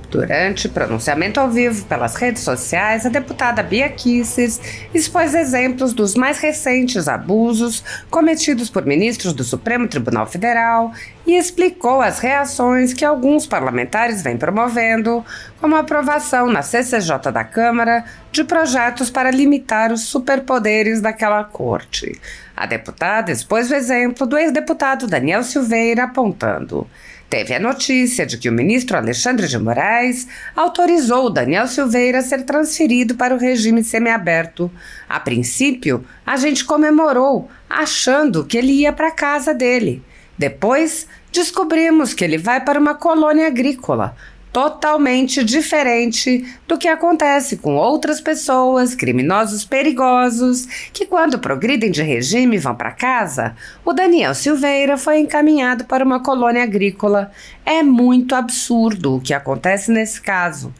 Durante pronunciamento ao vivo pelas redes sociais, a deputada Bia Kicis expôs exemplos dos mais recentes abusos cometidos por ministros do Supremo Tribunal Federal e explicou as reações que alguns parlamentares vêm promovendo, como a aprovação na CCJ da Câmara de projetos para limitar os superpoderes daquela corte. A deputada expôs o exemplo do ex-deputado Daniel Silveira, apontando: teve a notícia de que o ministro Alexandre de Moraes autorizou Daniel Silveira a ser transferido para o regime semiaberto. A princípio, a gente comemorou, achando que ele ia para a casa dele. Depois, descobrimos que ele vai para uma colônia agrícola, totalmente diferente do que acontece com outras pessoas, criminosos perigosos, que quando progridem de regime vão para casa. O Daniel Silveira foi encaminhado para uma colônia agrícola. É muito absurdo o que acontece nesse caso.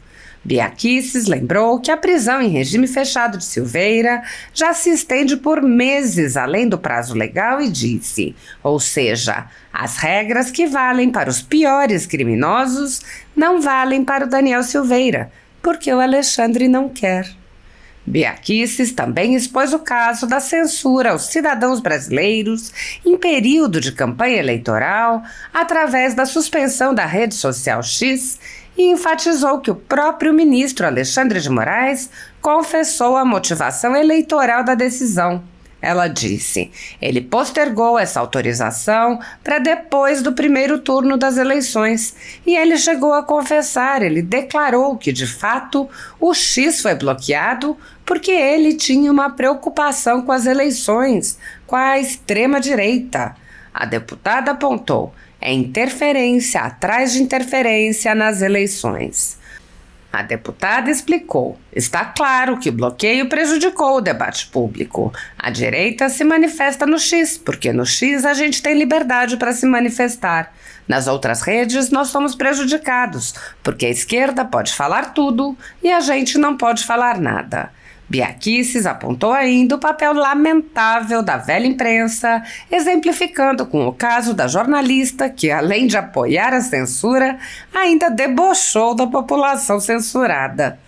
Bia Kicis lembrou que a prisão em regime fechado de Silveira já se estende por meses além do prazo legal e disse, ou seja, as regras que valem para os piores criminosos não valem para o Daniel Silveira, porque o Alexandre não quer. Bia Kicis também expôs o caso da censura aos cidadãos brasileiros em período de campanha eleitoral através da suspensão da rede social X e enfatizou que o próprio ministro Alexandre de Moraes confessou a motivação eleitoral da decisão. Ela disse: ele postergou essa autorização para depois do primeiro turno das eleições e ele chegou a confessar, ele declarou que de fato o X foi bloqueado porque ele tinha uma preocupação com as eleições, com a extrema-direita. A deputada apontou: é interferência atrás de interferência nas eleições. A deputada explicou: está claro que o bloqueio prejudicou o debate público. A direita se manifesta no X, porque no X a gente tem liberdade para se manifestar. Nas outras redes nós somos prejudicados, porque a esquerda pode falar tudo e a gente não pode falar nada. Bia Kicis apontou ainda o papel lamentável da velha imprensa, exemplificando com o caso da jornalista que, além de apoiar a censura, ainda debochou da população censurada.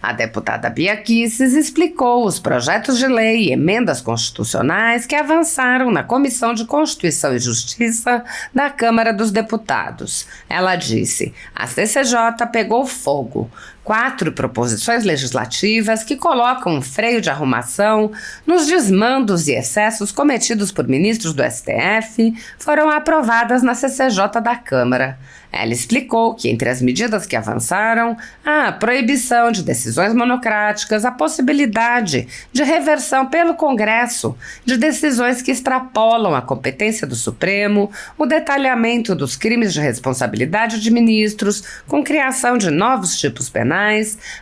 A deputada Bia Kicis explicou os projetos de lei e emendas constitucionais que avançaram na Comissão de Constituição e Justiça da Câmara dos Deputados. Ela disse: a CCJ pegou fogo. 4 proposições legislativas que colocam um freio de arrumação nos desmandos e excessos cometidos por ministros do STF foram aprovadas na CCJ da Câmara. Ela explicou que entre as medidas que avançaram, há a proibição de decisões monocráticas, a possibilidade de reversão pelo Congresso de decisões que extrapolam a competência do Supremo, o detalhamento dos crimes de responsabilidade de ministros, com criação de novos tipos penais,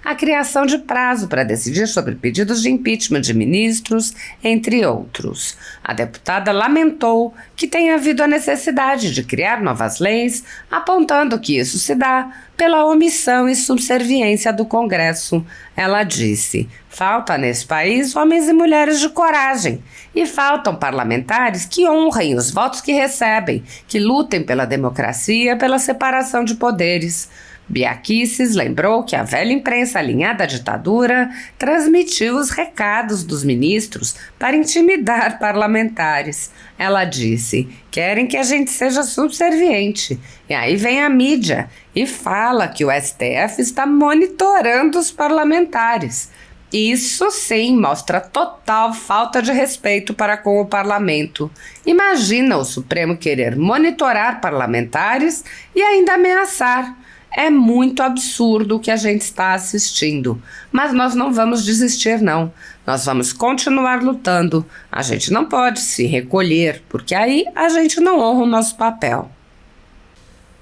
a criação de prazo para decidir sobre pedidos de impeachment de ministros, entre outros. A deputada lamentou que tenha havido a necessidade de criar novas leis, apontando que isso se dá pela omissão e subserviência do Congresso. Ela disse: falta nesse país homens e mulheres de coragem e faltam parlamentares que honrem os votos que recebem, que lutem pela democracia, pela separação de poderes. Bia Kicis lembrou que a velha imprensa alinhada à ditadura transmitiu os recados dos ministros para intimidar parlamentares. Ela disse: querem que a gente seja subserviente. E aí vem a mídia e fala que o STF está monitorando os parlamentares. Isso sim mostra total falta de respeito para com o parlamento. Imagina o Supremo querer monitorar parlamentares e ainda ameaçar. É muito absurdo o que a gente está assistindo, mas nós não vamos desistir não, nós vamos continuar lutando, a gente não pode se recolher, porque aí a gente não honra o nosso papel.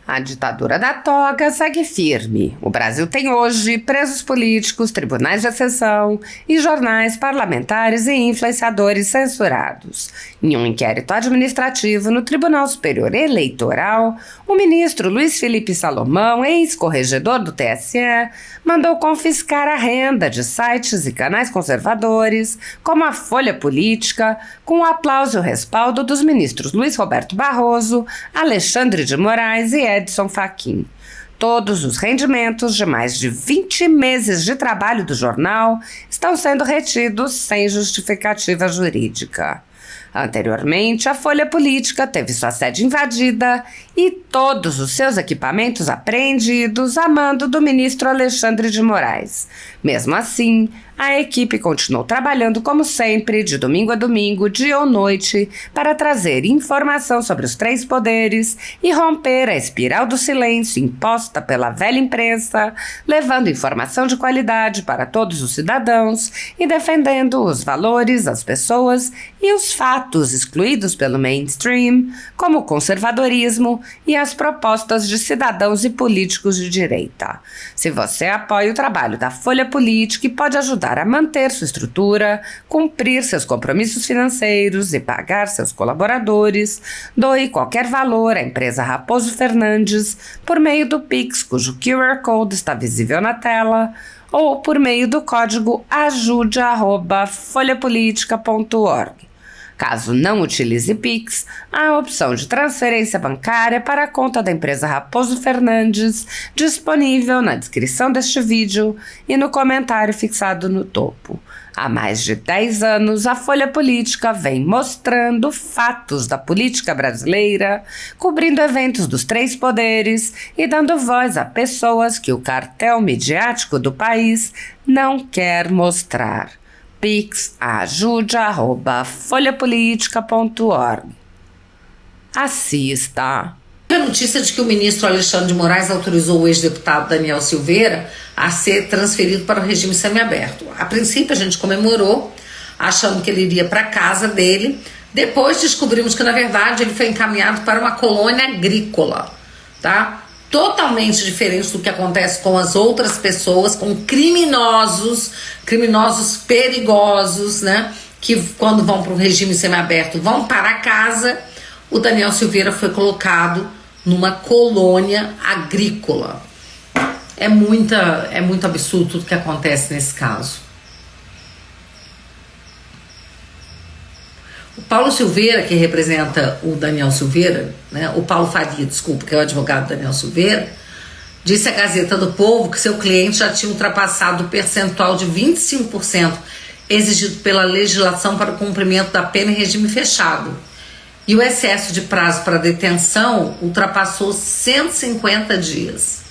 A ditadura da toga segue firme. O Brasil tem hoje presos políticos, tribunais de exceção e jornais parlamentares e influenciadores censurados. Em um inquérito administrativo no Tribunal Superior Eleitoral, o ministro Luiz Felipe Salomão, ex-corregedor do TSE, mandou confiscar a renda de sites e canais conservadores, como a Folha Política, com o aplauso e o respaldo dos ministros Luiz Roberto Barroso, Alexandre de Moraes e Edson Fachin. todos os rendimentos de mais de 20 meses de trabalho do jornal estão sendo retidos sem justificativa jurídica. Anteriormente, a Folha Política teve sua sede invadida e todos os seus equipamentos apreendidos a mando do ministro Alexandre de Moraes. Mesmo assim, a equipe continuou trabalhando como sempre, de domingo a domingo, dia ou noite, para trazer informação sobre os três poderes e romper a espiral do silêncio imposta pela velha imprensa, levando informação de qualidade para todos os cidadãos e defendendo os valores, as pessoas e os fatos excluídos pelo mainstream, como o conservadorismo e as propostas de cidadãos e políticos de direita. Se você apoia o trabalho da Folha Política e pode ajudar a manter sua estrutura, cumprir seus compromissos financeiros e pagar seus colaboradores, doe qualquer valor à empresa Raposo Fernandes por meio do Pix, cujo QR Code está visível na tela, ou por meio do código ajude@folhapolitica.org. Caso não utilize Pix, há a opção de transferência bancária para a conta da empresa Raposo Fernandes, disponível na descrição deste vídeo e no comentário fixado no topo. Há mais de 10 anos, a Folha Política vem mostrando fatos da política brasileira, cobrindo eventos dos três poderes e dando voz a pessoas que o cartel midiático do país não quer mostrar. Pix ajude@folhapolitica.org. Assista. A notícia de que o ministro Alexandre de Moraes autorizou o ex-deputado Daniel Silveira a ser transferido para o regime semiaberto. A princípio a gente comemorou, achando que ele iria para a casa dele. Depois descobrimos que na verdade ele foi encaminhado para uma colônia agrícola, tá? Totalmente diferente do que acontece com as outras pessoas, com criminosos perigosos, né? Que quando vão para o regime semiaberto vão para casa. O Daniel Silveira foi colocado numa colônia agrícola. É muito absurdo tudo que acontece nesse caso. O Paulo Silveira, que representa o Daniel Silveira, né, o Paulo Faria, desculpa, que é o advogado Daniel Silveira, disse à Gazeta do Povo que seu cliente já tinha ultrapassado o percentual de 25% exigido pela legislação para o cumprimento da pena em regime fechado. E o excesso de prazo para detenção ultrapassou 150 dias.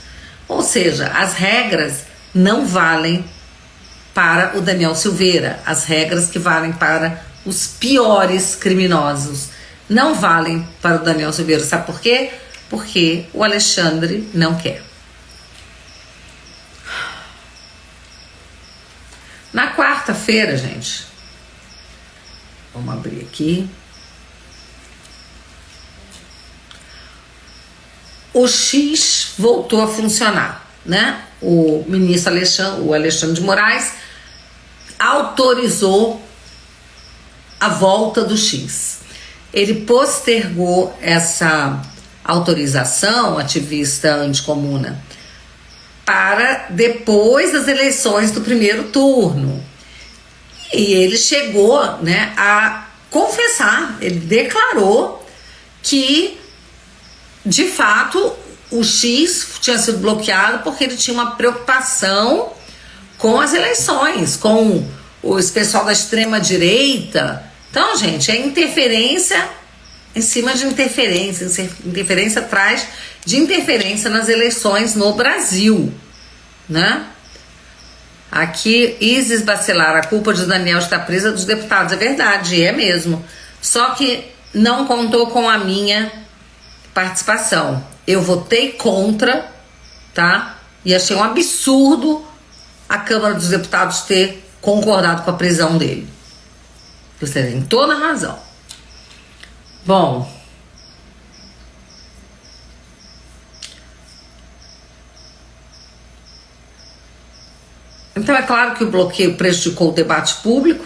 Ou seja, as regras não valem para o Daniel Silveira. As regras que valem para os piores criminosos não valem para o Daniel Silveira. Sabe por quê? Porque o Alexandre não quer. Na quarta-feira, gente, vamos abrir aqui. O X voltou a funcionar, né? O ministro Alexandre de Moraes autorizou a volta do X. Ele postergou essa autorização, ativista anticomuna, para depois das eleições do primeiro turno. E ele chegou, né, a confessar, ele declarou que, de fato, o X tinha sido bloqueado porque ele tinha uma preocupação com as eleições, com esse pessoal da extrema-direita. Então, gente, é interferência em cima de interferência. Interferência atrás de interferência nas eleições no Brasil, né? Aqui, Isis Bacelar, a culpa de Daniel estar presa dos deputados. É verdade, é mesmo. Só que não contou com a minha participação. Eu votei contra, tá? E achei um absurdo a Câmara dos Deputados ter concordado com a prisão dele. Você tem toda a razão. Bom, então é claro que o bloqueio prejudicou o debate público.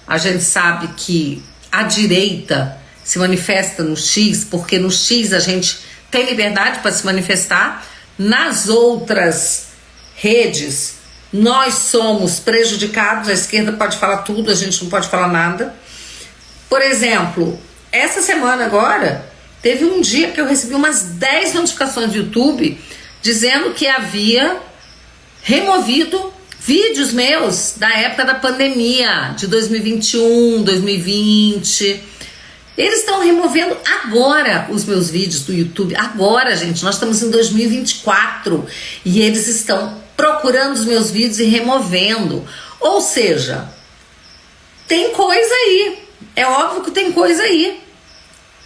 A gente sabe que a direita se manifesta no X, porque no X a gente tem liberdade para se manifestar. Nas outras redes, nós somos prejudicados. A esquerda pode falar tudo, a gente não pode falar nada. Por exemplo, essa semana agora, teve um dia que eu recebi umas 10 notificações do YouTube dizendo que havia removido vídeos meus da época da pandemia, de 2021, 2020. Eles estão removendo agora os meus vídeos do YouTube. Agora, gente, nós estamos em 2024 e eles estão procurando os meus vídeos e removendo. Ou seja, tem coisa aí. É óbvio que tem coisa aí,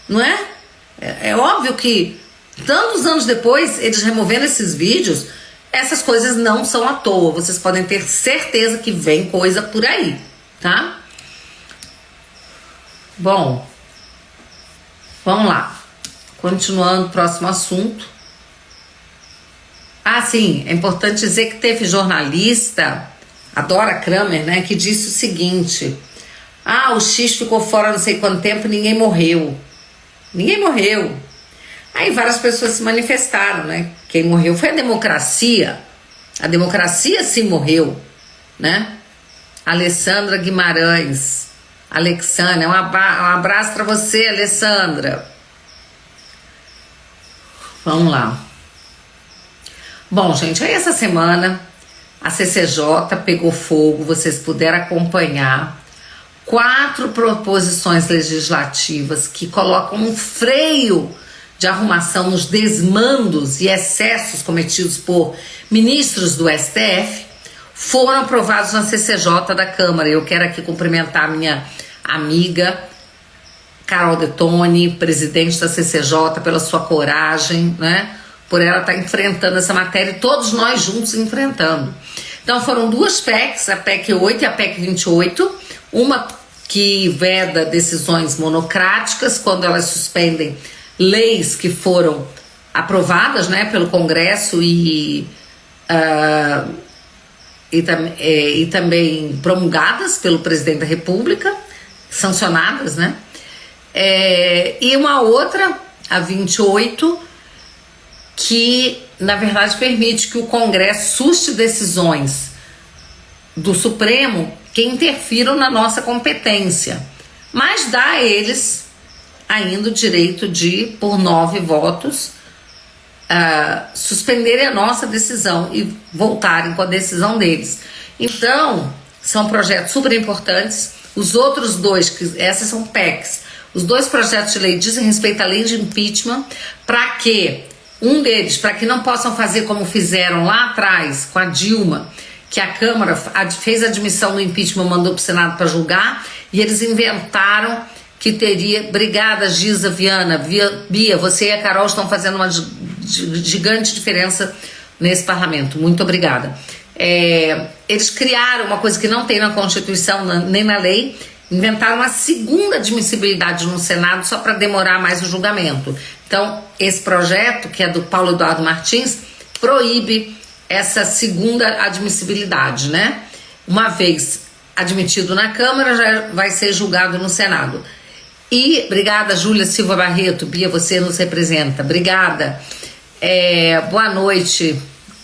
não é? É óbvio que tantos anos depois, eles removendo esses vídeos, essas coisas não são à toa. Vocês podem ter certeza que vem coisa por aí, tá? Bom, vamos lá. Continuando, próximo assunto. Ah, sim, é importante dizer que teve jornalista, a Dora Kramer, né, que disse o seguinte: ah, o X ficou fora não sei quanto tempo e ninguém morreu. Ninguém morreu. Aí várias pessoas se manifestaram, né? Quem morreu foi a democracia. A democracia sim morreu, né? Alessandra Guimarães. Alexandra, um abraço para você, Alessandra. Vamos lá. Bom, gente, aí essa semana a CCJ pegou fogo, vocês puderam acompanhar 4 proposições legislativas que colocam um freio de arrumação nos desmandos e excessos cometidos por ministros do STF, foram aprovados na CCJ da Câmara. Eu quero aqui cumprimentar a minha amiga Carol Detoni, presidente da CCJ, pela sua coragem, né? Por ela estar enfrentando essa matéria e todos nós juntos enfrentando. Então foram 2 PECs, a PEC 8 e a PEC 28, uma que veda decisões monocráticas quando elas suspendem leis que foram aprovadas, né, pelo Congresso e também promulgadas pelo presidente da República, sancionadas, né? E uma outra, a 28, que na verdade permite que o Congresso suste decisões do Supremo que interfiram na nossa competência, mas dá a eles ainda o direito de, por 9 votos, suspenderem a nossa decisão e voltarem com a decisão deles. Então, são projetos super importantes. Os outros 2, essas são PECs, os 2 projetos de lei dizem respeito à lei de impeachment, para que um deles, para que não possam fazer como fizeram lá atrás com a Dilma, que a Câmara fez a admissão do impeachment, mandou para o Senado para julgar, e eles inventaram que teria... Obrigada, Giza Viana. Bia, você e a Carol estão fazendo uma gigante diferença nesse parlamento. Muito obrigada. Eles criaram uma coisa que não tem na Constituição nem na lei, inventaram uma segunda admissibilidade no Senado só para demorar mais o julgamento. Então, esse projeto, que é do Paulo Eduardo Martins, proíbe essa segunda admissibilidade, né? Uma vez admitido na Câmara, já vai ser julgado no Senado. E, obrigada, Júlia Silva Barreto. Bia, você nos representa. Obrigada. Boa noite,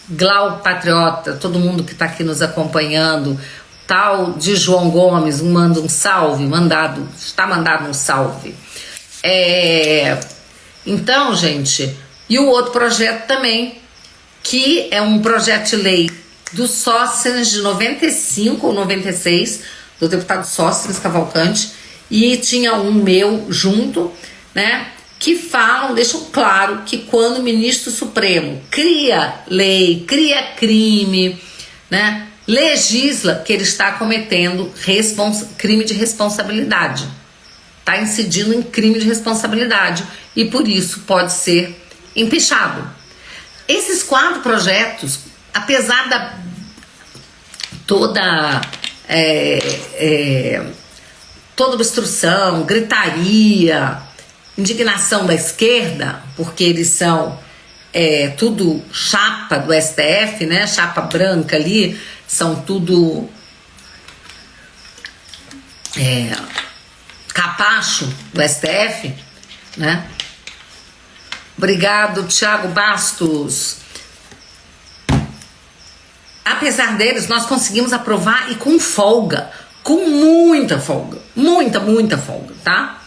Glau Patriota, todo mundo que está aqui nos acompanhando. Tal de João Gomes, manda um salve, está mandado um salve. Então, gente, e o outro projeto também, que é um projeto de lei do Sóstenes de 95 ou 96, do deputado Sóstenes Cavalcante, e tinha um meu junto, né, que deixam claro que quando o ministro Supremo cria lei, cria crime, né, legisla, que ele está cometendo crime de responsabilidade, está incidindo em crime de responsabilidade e por isso pode ser empichado. Esses 4 projetos, apesar da toda obstrução, gritaria, indignação da esquerda, porque eles são tudo chapa do STF, né? Chapa branca ali, são tudo capacho do STF, né? Obrigado, Thiago Bastos. Apesar deles, nós conseguimos aprovar e com folga, com muita folga, muita folga, tá?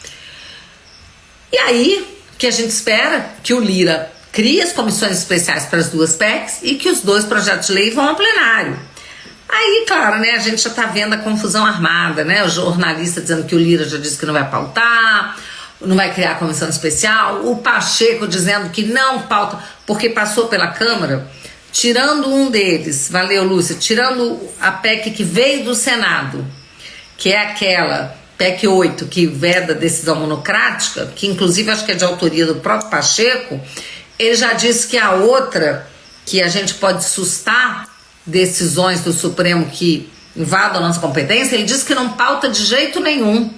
E aí, o que a gente espera? Que o Lira cria as comissões especiais para as duas PECs e que os dois projetos de lei vão ao plenário. Aí, claro, né, a gente já está vendo a confusão armada, né? O jornalista dizendo que o Lira já disse que não vai pautar, não vai criar a comissão especial, o Pacheco dizendo que não pauta, porque passou pela Câmara, tirando um deles, valeu, Lúcia, tirando a PEC que veio do Senado, que é aquela PEC 8, que veda decisão monocrática, que inclusive acho que é de autoria do próprio Pacheco, ele já disse que a outra, que a gente pode sustar decisões do Supremo que invadam a nossa competência, ele disse que não pauta de jeito nenhum.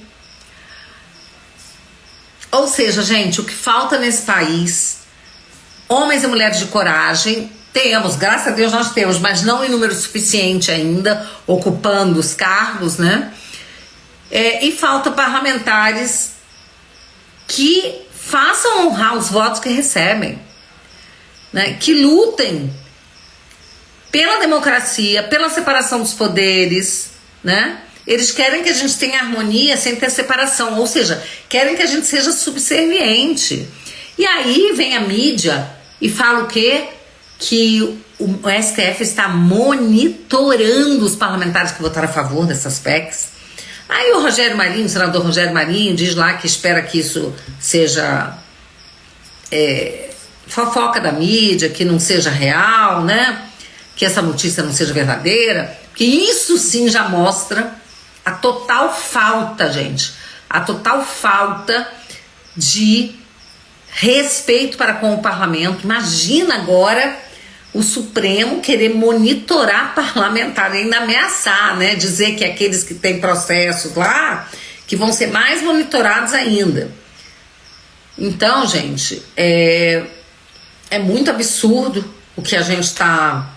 Ou seja, gente, o que falta nesse país, homens e mulheres de coragem, temos, graças a Deus nós temos, mas não em número suficiente ainda, ocupando os cargos, né? E falta parlamentares que façam honrar os votos que recebem, né? Que lutem pela democracia, pela separação dos poderes, né? Eles querem que a gente tenha harmonia sem ter separação, ou seja, querem que a gente seja subserviente. E aí vem a mídia e fala o quê? Que o STF está monitorando os parlamentares que votaram a favor dessas PECs. Aí o Rogério Marinho, o senador Rogério Marinho, diz lá que espera que isso seja fofoca da mídia, que não seja real, né? Que essa notícia não seja verdadeira, que isso sim já mostra a total falta, gente, a total falta de respeito para com o parlamento. Imagina agora o Supremo querer monitorar parlamentar, ainda ameaçar, né, dizer que aqueles que têm processos lá, que vão ser mais monitorados ainda. Então, gente, é muito absurdo o que a gente está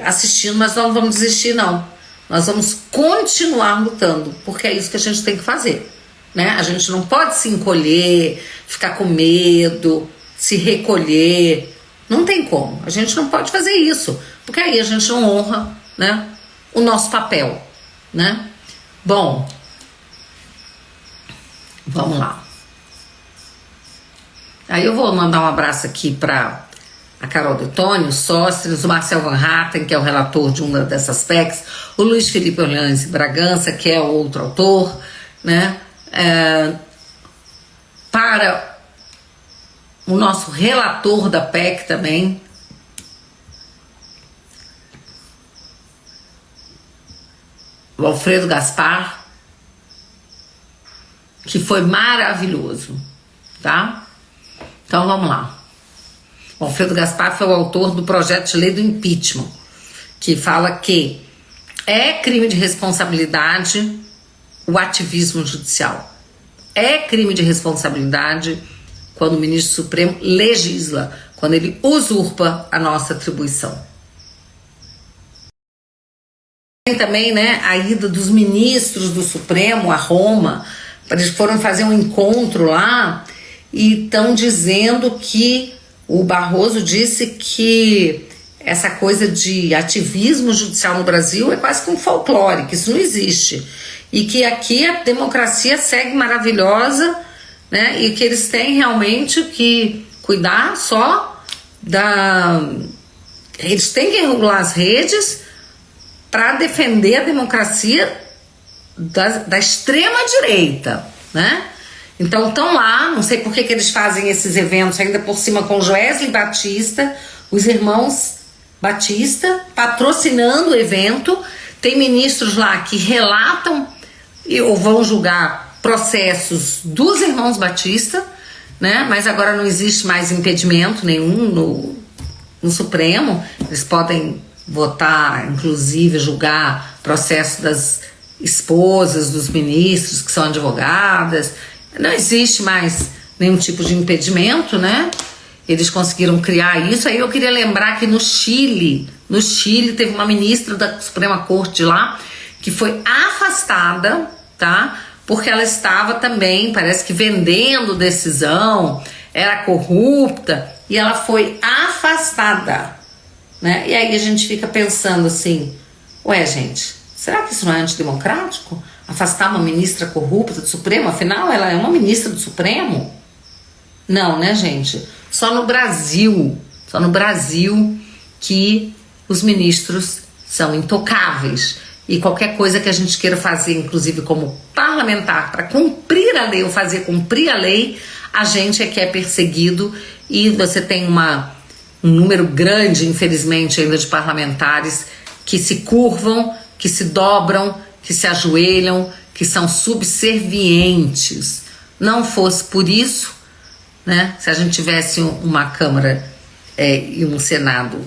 assistindo, mas nós não vamos desistir, não. Nós vamos continuar lutando, porque é isso que a gente tem que fazer, né? A gente não pode se encolher, ficar com medo, se recolher. Não tem como. A gente não pode fazer isso, porque aí a gente não honra, né, o nosso papel, né? Bom, vamos lá. Aí eu vou mandar um abraço aqui para a Carol Detoni, os sócios, o Marcel Van Hatten, que é o relator de uma dessas PECs, o Luiz Felipe Orleans Bragança, que é o outro autor, né? Para o nosso relator da PEC também, o Alfredo Gaspar, que foi maravilhoso, tá? Então vamos lá. O Alfredo Gaspar foi o autor do projeto de lei do impeachment, que fala que é crime de responsabilidade o ativismo judicial. É crime de responsabilidade quando o ministro Supremo legisla, quando ele usurpa a nossa atribuição. Tem também, né, a ida dos ministros do Supremo a Roma, eles foram fazer um encontro lá e estão dizendo que o Barroso disse que essa coisa de ativismo judicial no Brasil é quase que um folclore, que isso não existe. E que aqui a democracia segue maravilhosa, né? E que eles têm realmente que cuidar só da... Eles têm que regular as redes para defender a democracia da extrema-direita, né? Então estão lá, não sei por que eles fazem esses eventos ainda por cima com Joesley Batista, os irmãos Batista patrocinando o evento. Tem ministros lá que relatam ou vão julgar processos dos irmãos Batista, né? Mas agora não existe mais impedimento nenhum no Supremo. Eles podem votar, inclusive julgar processo das esposas dos ministros que são advogadas. Não existe mais nenhum tipo de impedimento, né? Eles conseguiram criar isso. Aí eu queria lembrar que no Chile teve uma ministra da Suprema Corte lá que foi afastada, tá? Porque ela estava também, parece que vendendo decisão, era corrupta, e ela foi afastada, né? E aí a gente fica pensando assim, ué, gente, será que isso não é antidemocrático? Afastar uma ministra corrupta do Supremo? Afinal, ela é uma ministra do Supremo? Não, né, gente? Só no Brasil que os ministros são intocáveis. E qualquer coisa que a gente queira fazer, inclusive como parlamentar, para cumprir a lei ou fazer cumprir a lei, a gente é que é perseguido. E você tem um número grande, infelizmente, ainda de parlamentares que se curvam, que se dobram, que se ajoelham, que são subservientes. Não fosse por isso, né, se a gente tivesse uma Câmara e um Senado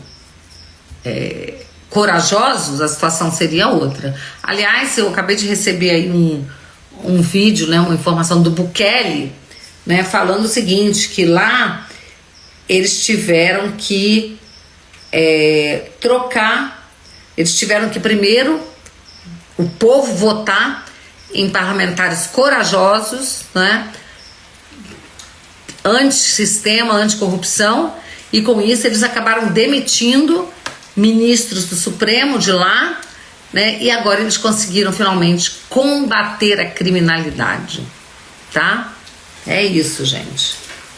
corajosos, a situação seria outra. Aliás, eu acabei de receber aí um vídeo, né, uma informação do Bukele, né, falando o seguinte, que lá eles tiveram que trocar, eles tiveram que primeiro o povo votar em parlamentares corajosos, né, antissistema, anticorrupção, e com isso eles acabaram demitindo ministros do Supremo de lá, né, e agora eles conseguiram finalmente combater a criminalidade, tá? É isso, gente.